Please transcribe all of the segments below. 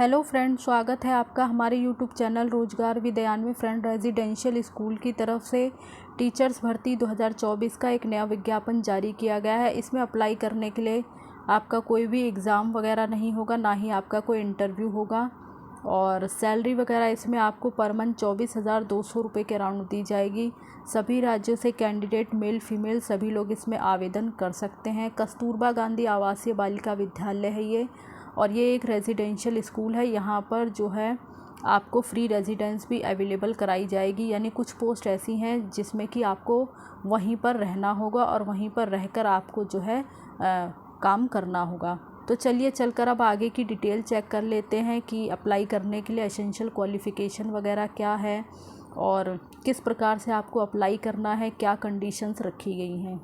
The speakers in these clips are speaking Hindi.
हेलो फ्रेंड, स्वागत है आपका हमारे यूट्यूब चैनल रोजगार विद्यान में। फ्रेंड, रेजिडेंशियल स्कूल की तरफ से टीचर्स भर्ती 2024 का एक नया विज्ञापन जारी किया गया है। इसमें अप्लाई करने के लिए आपका कोई भी एग्ज़ाम वगैरह नहीं होगा, ना ही आपका कोई इंटरव्यू होगा। और सैलरी वगैरह इसमें आपको पर मंथ 24,200 रुपये के अराउंड दी जाएगी। सभी राज्यों से कैंडिडेट मेल फीमेल सभी लोग इसमें आवेदन कर सकते हैं। कस्तूरबा गांधी आवासीय बालिका विद्यालय है ये, और ये एक रेजिडेंशियल स्कूल है। यहाँ पर जो है आपको फ्री रेजिडेंस भी अवेलेबल कराई जाएगी, यानी कुछ पोस्ट ऐसी हैं जिसमें कि आपको वहीं पर रहना होगा और वहीं पर रहकर आपको जो है काम करना होगा। तो चलिए चलकर अब आगे की डिटेल चेक कर लेते हैं कि अप्लाई करने के लिए एसेंशियल क्वालिफ़िकेशन वगैरह क्या है और किस प्रकार से आपको अप्लाई करना है, क्या कंडीशंस रखी गई हैं।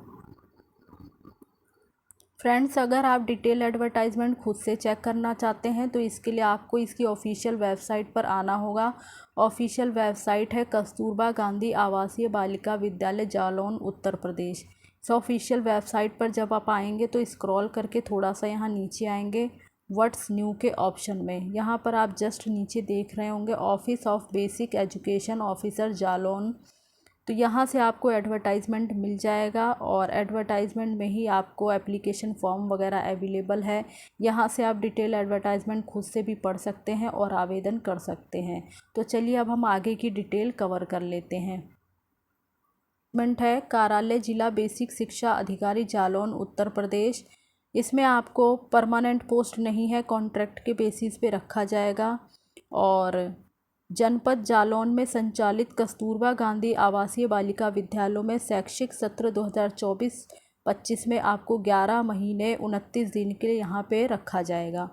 फ्रेंड्स, अगर आप डिटेल एडवर्टाइजमेंट खुद से चेक करना चाहते हैं तो इसके लिए आपको इसकी ऑफिशियल वेबसाइट पर आना होगा। ऑफिशियल वेबसाइट है कस्तूरबा गांधी आवासीय बालिका विद्यालय जालौन उत्तर प्रदेश। इस ऑफिशियल वेबसाइट पर जब आप आएंगे तो स्क्रॉल करके थोड़ा सा यहाँ नीचे आएंगे व्हाट्स न्यू के ऑप्शन में। यहाँ पर आप जस्ट नीचे देख रहे होंगे office of basic education officer Jalaun. तो यहाँ से आपको एडवर्टाइजमेंट मिल जाएगा और एडवर्टाइजमेंट में ही आपको एप्लीकेशन फॉर्म वगैरह अवेलेबल है। यहाँ से आप डिटेल एडवर्टाइजमेंट खुद से भी पढ़ सकते हैं और आवेदन कर सकते हैं। तो चलिए अब हम आगे की डिटेल कवर कर लेते हैं। है कार्यालय जिला बेसिक शिक्षा अधिकारी जालौन उत्तर प्रदेश। इसमें आपको परमानेंट पोस्ट नहीं है, कॉन्ट्रैक्ट के बेसिस पे रखा जाएगा। और जनपद जालौन में संचालित कस्तूरबा गांधी आवासीय बालिका विद्यालयों में शैक्षिक सत्र 2024-25 में आपको 11 महीने 29 दिन के लिए यहाँ पे रखा जाएगा।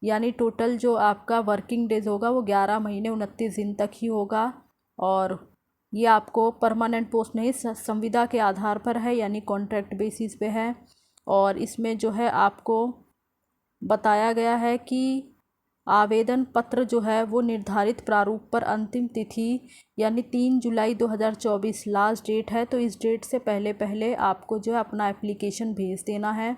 यानी टोटल जो आपका वर्किंग डेज होगा वो 11 महीने 29 दिन तक ही होगा। और ये आपको परमानेंट पोस्ट नहीं, संविदा के आधार पर है, यानी कॉन्ट्रैक्ट बेसिस पे है। और इसमें जो है आपको बताया गया है कि आवेदन पत्र जो है वो निर्धारित प्रारूप पर अंतिम तिथि यानी 3 जुलाई 2024 लास्ट डेट है। तो इस डेट से पहले आपको जो है अपना एप्लीकेशन भेज देना है।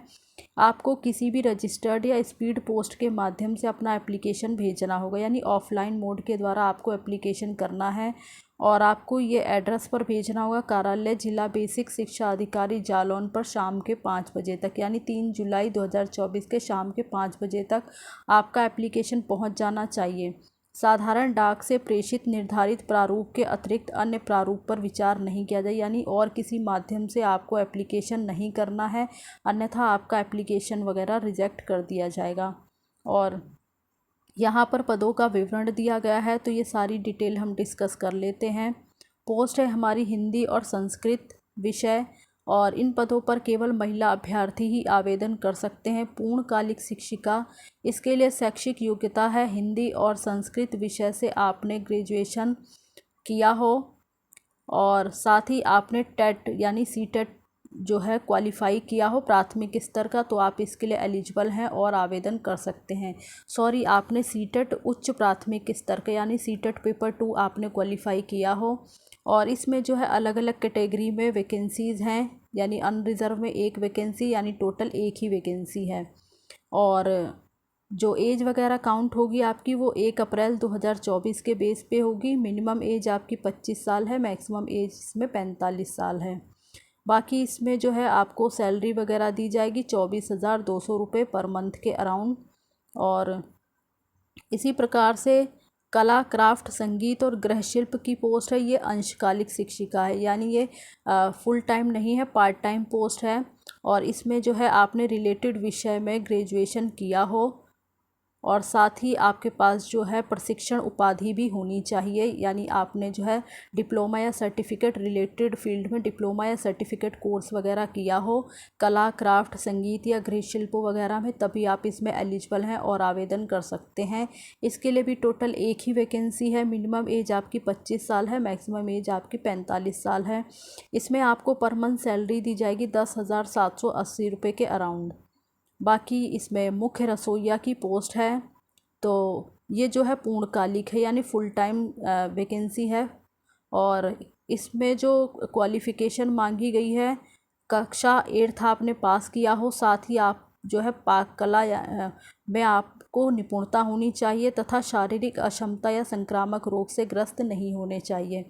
आपको किसी भी रजिस्टर्ड या स्पीड पोस्ट के माध्यम से अपना एप्लीकेशन भेजना होगा, यानी ऑफलाइन मोड के द्वारा आपको एप्लीकेशन करना है। और आपको ये एड्रेस पर भेजना होगा कार्यालय जिला बेसिक शिक्षा अधिकारी जालौन पर शाम के 5 बजे तक, यानी 3 जुलाई 2024 के शाम के 5 बजे तक आपका एप्लीकेशन पहुंच जाना चाहिए। साधारण डाक से प्रेषित निर्धारित प्रारूप के अतिरिक्त अन्य प्रारूप पर विचार नहीं किया जाए, यानी और किसी माध्यम से आपको एप्लीकेशन नहीं करना है, अन्यथा आपका एप्लीकेशन वगैरह रिजेक्ट कर दिया जाएगा। और यहाँ पर पदों का विवरण दिया गया है, तो ये सारी डिटेल हम डिस्कस कर लेते हैं। पोस्ट है हमारी हिंदी और संस्कृत विषय, और इन पदों पर केवल महिला अभ्यर्थी ही आवेदन कर सकते हैं। पूर्णकालिक शिक्षिका, इसके लिए शैक्षिक योग्यता है हिंदी और संस्कृत विषय से आपने ग्रेजुएशन किया हो और साथ ही आपने टेट यानी सीटेट जो है क्वालिफाई किया हो प्राथमिक स्तर का, तो आप इसके लिए एलिजिबल हैं और आवेदन कर सकते हैं। सॉरी, आपने सीटेट उच्च प्राथमिक स्तर का यानी सीटेट पेपर 2 आपने क्वालिफाई किया हो। और इसमें जो है अलग अलग कैटेगरी में वैकेंसीज़ हैं, यानी अनरिजर्व में 1 वैकेंसी, यानी टोटल 1 ही वैकेंसी है। और जो एज वगैरह काउंट होगी आपकी वो 1 अप्रैल 2024 के बेस पे होगी। मिनिमम एज आपकी 25 साल है, मैक्सिमम एज इसमें 45 साल है। बाकी इसमें जो है आपको सैलरी वगैरह दी जाएगी 24,200 रुपये पर मंथ के अराउंड। और इसी प्रकार से कला, क्राफ्ट, संगीत और गृह शिल्प की पोस्ट है, ये अंशकालिक शिक्षिका है, यानी ये फुल टाइम नहीं है, पार्ट टाइम पोस्ट है। और इसमें जो है आपने रिलेटेड विषय में ग्रेजुएशन किया हो और साथ ही आपके पास जो है प्रशिक्षण उपाधि भी होनी चाहिए, यानी आपने जो है डिप्लोमा या सर्टिफिकेट रिलेटेड फील्ड में डिप्लोमा या सर्टिफिकेट कोर्स वगैरह किया हो कला, क्राफ्ट, संगीत या गृह शिल्प वगैरह में, तभी आप इसमें एलिजिबल हैं और आवेदन कर सकते हैं। इसके लिए भी टोटल 1 ही वैकेंसी है। मिनिमम एज आपकी 25 साल है, मैक्सिमम एज आपकी 45 साल है। इसमें आपको पर मंथ सैलरी दी जाएगी 10,780 रुपये के अराउंड। बाकी इसमें मुख्य रसोइया की पोस्ट है, तो ये जो है पूर्णकालिक है, यानी फुल टाइम वैकेंसी है। और इसमें जो क्वालिफ़िकेशन मांगी गई है, कक्षा 8th आपने पास किया हो, साथ ही आप जो है पाक कला में आपको आपको निपुणता होनी चाहिए तथा शारीरिक अक्षमता या संक्रामक रोग से ग्रस्त नहीं होने चाहिए।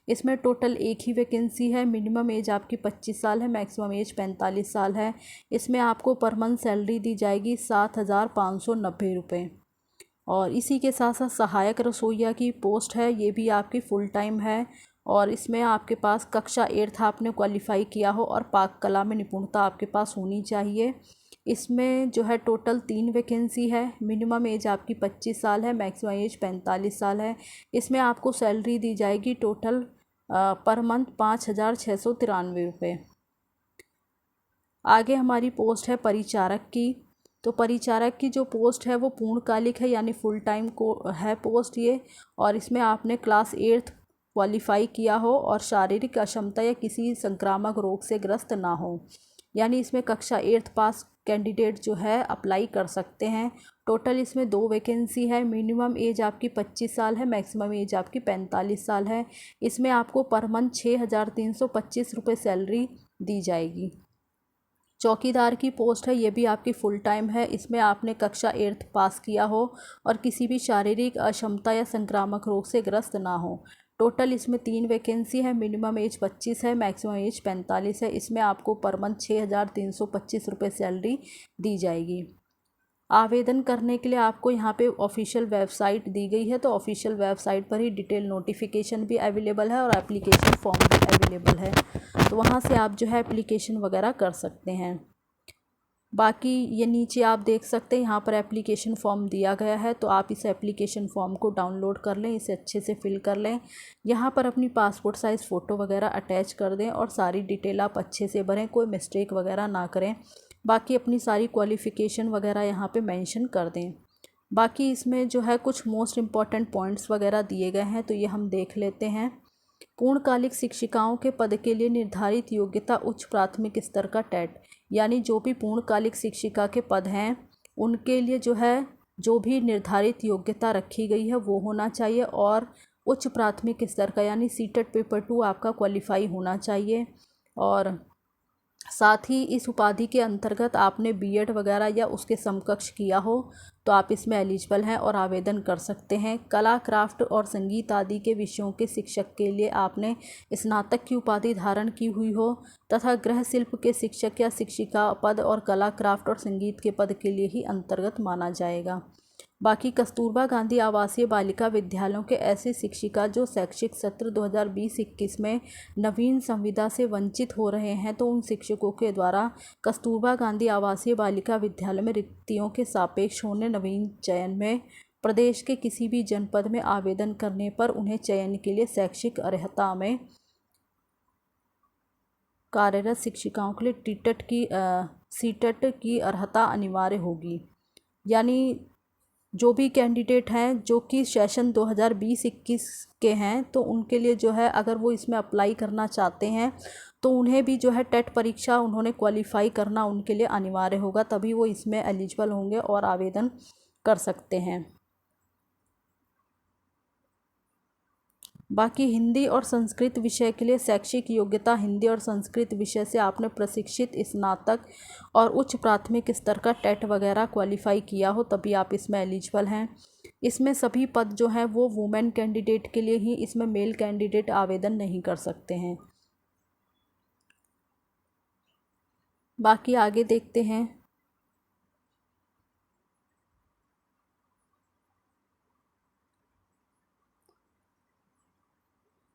इसमें टोटल एक ही वैकेंसी है। मिनिमम एज आपकी 25 साल है, मैक्सिमम एज 45 साल है। इसमें आपको पर मंथ सैलरी दी जाएगी 7,590 रुपये। और इसी के साथ साथ सहायक रसोइया की पोस्ट है, ये भी आपकी फुल टाइम है। और इसमें आपके पास कक्षा 8 आपने क्वालिफाई किया हो और पाक कला में निपुणता आपके पास होनी चाहिए। इसमें जो है टोटल 3 वैकेंसी है। मिनिमम एज आपकी 25 साल है, मैक्सिमम एज 45 साल है। इसमें आपको सैलरी दी जाएगी टोटल पर मंथ 5,693 रुपये। आगे हमारी पोस्ट है परिचारक की। तो परिचारक की जो पोस्ट है वो पूर्णकालिक है, यानी फुल टाइम को है पोस्ट ये। और इसमें आपने क्लास 8 क्वालिफाई किया हो और शारीरिक अक्षमता या किसी संक्रामक रोग से ग्रस्त ना हो, यानी इसमें कक्षा 8 पास कैंडिडेट जो है अप्लाई कर सकते हैं। टोटल इसमें 2 वैकेंसी है। मिनिमम एज आपकी 25 साल है, मैक्सिमम एज आपकी 45 साल है। इसमें आपको पर मंथ 6,325 रुपये सैलरी दी जाएगी। चौकीदार की पोस्ट है, ये भी आपकी फ़ुल टाइम है। इसमें आपने कक्षा 8 पास किया हो और किसी भी शारीरिक अक्षमता या संक्रामक रोग से ग्रस्त ना हो। टोटल इसमें 3 वैकेंसी है। मिनिमम एज 25 है, मैक्सिमम एज 45 है। इसमें आपको पर मंथ 6,325 रुपये सैलरी दी जाएगी। आवेदन करने के लिए आपको यहाँ पे ऑफिशियल वेबसाइट दी गई है, तो ऑफिशियल वेबसाइट पर ही डिटेल नोटिफिकेशन भी अवेलेबल है और एप्लीकेशन फॉर्म भी अवेलेबल है, तो वहाँ से आप जो है एप्लीकेशन वगैरह कर सकते हैं। बाकी ये नीचे आप देख सकते हैं, यहाँ पर एप्लीकेशन फॉर्म दिया गया है, तो आप इस एप्लीकेशन फॉर्म को डाउनलोड कर लें, इसे अच्छे से फिल कर लें। यहाँ पर अपनी पासपोर्ट साइज़ फ़ोटो वगैरह अटैच कर दें और सारी डिटेल आप अच्छे से भरें, कोई मिस्टेक वगैरह ना करें। बाकी अपनी सारी क्वालिफ़िकेशन वगैरह यहाँ पे मेंशन कर दें। बाकी इसमें जो है कुछ मोस्ट इम्पॉर्टेंट पॉइंट्स वगैरह दिए गए हैं, तो ये हम देख लेते हैं। पूर्णकालिक शिक्षिकाओं के पद के लिए निर्धारित योग्यता उच्च प्राथमिक स्तर का टेट, यानी जो भी पूर्णकालिक शिक्षिका के पद हैं उनके लिए जो है जो भी निर्धारित योग्यता रखी गई है वो होना चाहिए और उच्च प्राथमिक स्तर का यानी सीटेट पेपर 2 आपका क्वालिफाई होना चाहिए। और साथ ही इस उपाधि के अंतर्गत आपने बीएड वगैरह या उसके समकक्ष किया हो तो आप इसमें एलिजिबल हैं और आवेदन कर सकते हैं। कला, क्राफ्ट और संगीत आदि के विषयों के शिक्षक के लिए आपने स्नातक की उपाधि धारण की हुई हो तथा गृह शिल्प के शिक्षक या शिक्षिका पद और कला, क्राफ्ट और संगीत के पद के लिए ही अंतर्गत माना जाएगा। बाकी कस्तूरबा गांधी आवासीय बालिका विद्यालयों के ऐसे शिक्षिका जो शैक्षिक सत्र 2020-21 में नवीन संविदा से वंचित हो रहे हैं, तो उन शिक्षकों के द्वारा कस्तूरबा गांधी आवासीय बालिका विद्यालय में रिक्तियों के सापेक्ष होने नवीन चयन में प्रदेश के किसी भी जनपद में आवेदन करने पर उन्हें चयन के लिए शैक्षिक अर्हता में कार्यरत शिक्षिकाओं के लिए सीटेट की अर्हता अनिवार्य होगी। यानी जो भी कैंडिडेट हैं जो कि सेशन 2020-21 के हैं, तो उनके लिए जो है अगर वो इसमें अप्लाई करना चाहते हैं तो उन्हें भी जो है टेट परीक्षा उन्होंने क्वालिफाई करना उनके लिए अनिवार्य होगा, तभी वो इसमें एलिजिबल होंगे और आवेदन कर सकते हैं। बाकी हिंदी और संस्कृत विषय के लिए शैक्षिक योग्यता हिंदी और संस्कृत विषय से आपने प्रशिक्षित स्नातक और उच्च प्राथमिक स्तर का टेट वगैरह क्वालिफाई किया हो तभी आप इसमें एलिजिबल हैं। इसमें सभी पद जो हैं वो वुमेन कैंडिडेट के लिए ही, इसमें मेल कैंडिडेट आवेदन नहीं कर सकते हैं। बाकी आगे देखते हैं।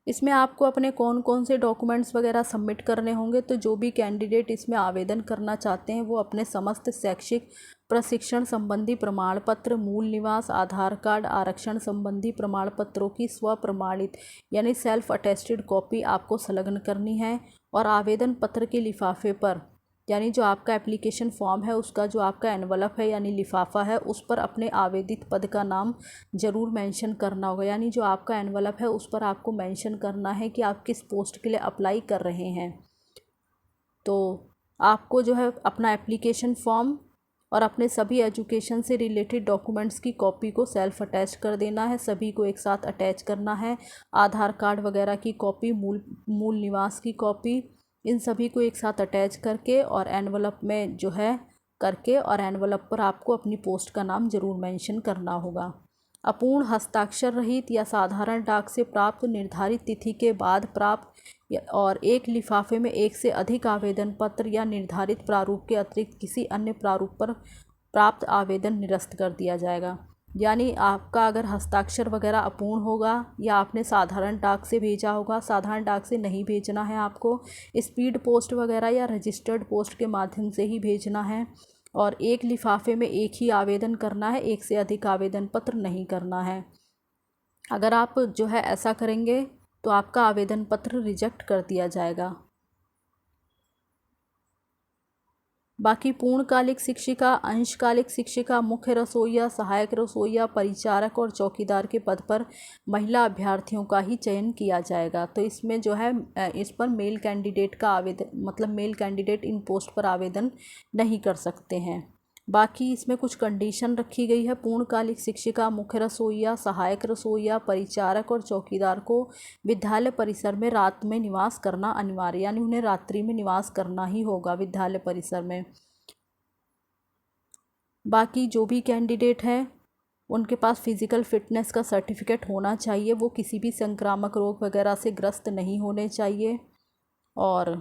इसमें आपको अपने कौन कौन से डॉक्यूमेंट्स वगैरह सबमिट करने होंगे, तो जो भी कैंडिडेट इसमें आवेदन करना चाहते हैं वो अपने समस्त शैक्षिक प्रशिक्षण संबंधी प्रमाण पत्र, मूल निवास, आधार कार्ड, आरक्षण संबंधी प्रमाण पत्रों की स्वप्रमाणित यानी सेल्फ अटेस्टेड कॉपी आपको संलग्न करनी है। और आवेदन पत्र के लिफाफे पर यानी जो आपका एप्लीकेशन फॉर्म है उसका जो आपका एनवलप है यानी लिफाफा है उस पर अपने आवेदित पद का नाम ज़रूर मेंशन करना होगा। यानी जो आपका एनवलप है उस पर आपको मेंशन करना है कि आप किस पोस्ट के लिए अप्लाई कर रहे हैं। तो आपको जो है अपना एप्लीकेशन फॉर्म और अपने सभी एजुकेशन से रिलेटेड डॉक्यूमेंट्स की कॉपी को सेल्फ अटैच कर देना है, सभी को एक साथ अटैच करना है। आधार कार्ड वगैरह की कॉपी, मूल निवास की कॉपी, इन सभी को एक साथ अटैच करके और एनवलप में जो है करके और एनवलप पर आपको अपनी पोस्ट का नाम ज़रूर मेंशन करना होगा। अपूर्ण हस्ताक्षर रहित या साधारण डाक से प्राप्त निर्धारित तिथि के बाद प्राप्त और एक लिफाफे में एक से अधिक आवेदन पत्र या निर्धारित प्रारूप के अतिरिक्त किसी अन्य प्रारूप पर प्राप्त आवेदन निरस्त कर दिया जाएगा। यानी आपका अगर हस्ताक्षर वगैरह अपूर्ण होगा या आपने साधारण डाक से भेजा होगा, साधारण डाक से नहीं भेजना है आपको, स्पीड पोस्ट वगैरह या रजिस्टर्ड पोस्ट के माध्यम से ही भेजना है और एक लिफाफे में एक ही आवेदन करना है, एक से अधिक आवेदन पत्र नहीं करना है। अगर आप जो है ऐसा करेंगे तो आपका आवेदन पत्र रिजेक्ट कर दिया जाएगा। बाकी पूर्णकालिक शिक्षिका, अंशकालिक शिक्षिका, मुख्य रसोइया, सहायक रसोइया, परिचारक और चौकीदार के पद पर महिला अभ्यर्थियों का ही चयन किया जाएगा। तो इसमें जो है इस पर मेल कैंडिडेट का आवेदन मतलब मेल कैंडिडेट इन पोस्ट पर आवेदन नहीं कर सकते हैं। बाकी इसमें कुछ कंडीशन रखी गई है। पूर्णकालिक शिक्षिका, मुख्य रसोइया, सहायक रसोइया, परिचारक और चौकीदार को विद्यालय परिसर में रात में निवास करना अनिवार्य, यानी उन्हें रात्रि में निवास करना ही होगा विद्यालय परिसर में। बाकी जो भी कैंडिडेट हैं उनके पास फिज़िकल फिटनेस का सर्टिफिकेट होना चाहिए, वो किसी भी संक्रामक रोग वगैरह से ग्रस्त नहीं होने चाहिए और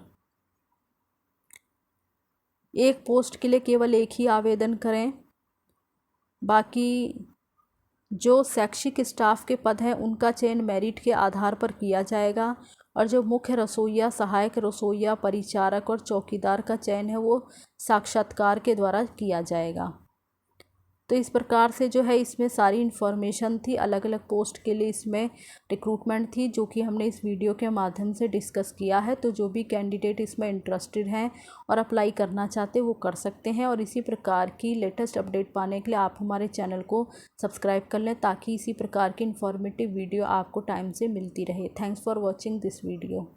एक पोस्ट के लिए केवल एक ही आवेदन करें। बाकी जो शैक्षिक स्टाफ के पद हैं उनका चयन मेरिट के आधार पर किया जाएगा और जो मुख्य रसोइया, सहायक रसोइया, परिचारक और चौकीदार का चयन है वो साक्षात्कार के द्वारा किया जाएगा। तो इस प्रकार से जो है इसमें सारी इन्फॉर्मेशन थी, अलग अलग पोस्ट के लिए इसमें रिक्रूटमेंट थी जो कि हमने इस वीडियो के माध्यम से डिस्कस किया है। तो जो भी कैंडिडेट इसमें इंटरेस्टेड हैं और अप्लाई करना चाहते वो कर सकते हैं और इसी प्रकार की लेटेस्ट अपडेट पाने के लिए आप हमारे चैनल को सब्सक्राइब कर लें ताकि इसी प्रकार की इन्फॉर्मेटिव वीडियो आपको टाइम से मिलती रहे। Thanks for watching this video.